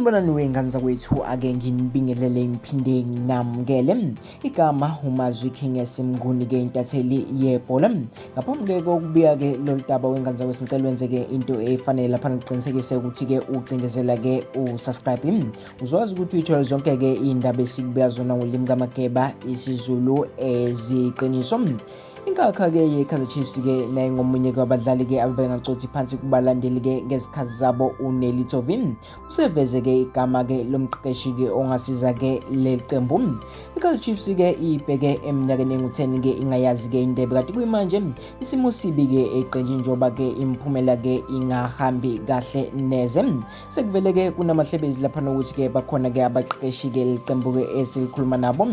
Sanibonani wengane zakwethu, ake nginibingelele ngiphinde nginamukele. Igama uMazwi King Yasimnguni-ke intatheli yebhola. Ngaphambi-ke kokubika-ke lolu daba wengane zakwethu, ngicela wenze-ke into efanele lapha, ngiqinisekise ukuthi-ke ucindezela-ke usubscribe. Uzokwazi ukuthi uyithole zonke-ke iy'ndaba esikubeka zona ngolimi kaMageba, isiZulu, eziqiniso. Inkakha-ke ye-Kaizer Chiefs-ke naye ngomunye kwabadlali-ke ababengacothi phansi kubalandeli-ke ngezikhathi zabo uNelly Tovin. Useveze-ke igama-ke lomqeqeshi-ke ongasiza-ke leli qembu. I-Kaizer Chiefs-ke ibheke eminyakeni engu-10-ke ingayazi-ke indebe, kanti kuyimanje isimo sibi-ke eqenjini njengoba-ke imiphumela-ke ingahambi kahle neze. Sekuvele-ke kunamahlebezi lapha nokuthi-ke bakhona-ke abaqeqeshi-ke leli qembu-ke esilikhuluma nabo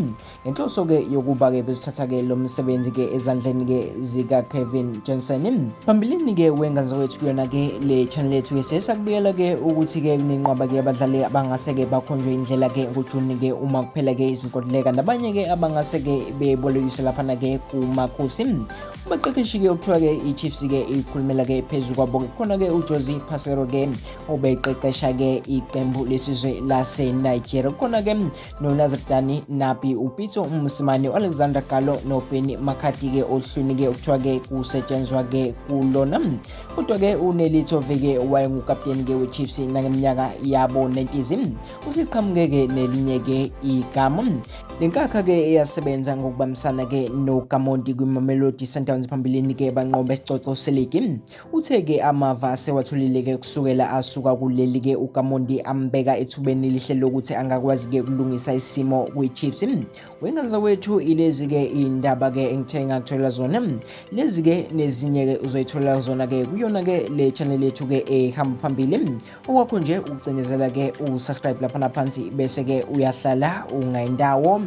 ngenhloso-ke yokuba-ke bezothatha-ke lo msebenzi-ke ezandleni-ke zika-Kevin Johnson. Phambilini-ke wengane zakwethu kuyona-ke le channel yethu-ke sesakubiyela-ke ukuthi-ke kunenqwaba-ke abadlali abangase-ke bakhonjwe indlela-ke ngoJuni-ke uma kuphela-ke izinkontileka, nabanye-ke abangase-ke bebolekiswe laphana-ke kumakhosi. Abaqeqeshi-ke okuthiwa-ke i-Chiefs-ke ikhulumela-ke phezu kwabo-ke khona-ke uJosie Pacerro-ke obeqeqesha-ke iqembu lesizwe lase-Nigeria. Kukhona-ke noNazardani Napi, uPito Mosimane, u-Alexander Galo noBenny McCarthy-ke ohlwini-ke okuthiwa-ke kusetshenzwa-ke kulona. Kodwa-ke uNelly Tovin-ke wayengukapteni-ke we-Chiefs nangeminyaka yabo 90s. Usiqhamuke-ke nelinye-ke igama. Le nkakha-ke eyasebenza ngokubambisana-ke noGamondi kwiMamelodi Sundowns phambilini-ke banqobe isicoco seligi. Uthe-ke amava asewatholile-ke kusukela asuka kuleli-ke uGamondi ambeka ethubeni elihle lokuthi angakwazi-ke ukulungisa isimo kwi-Chiefs. Wengane zakwethu ilezi-ke iy'ndaba-ke engithe ngakuthola zona. Lezi-ke nezinye-ke uzoyithola zona-ke kuyona-ke le channel yethu-ke ehamba phambili. Okwakho nje ukucindezela-ke usubscribe lapha naphansi bese-ke uyahlala ungayindawo.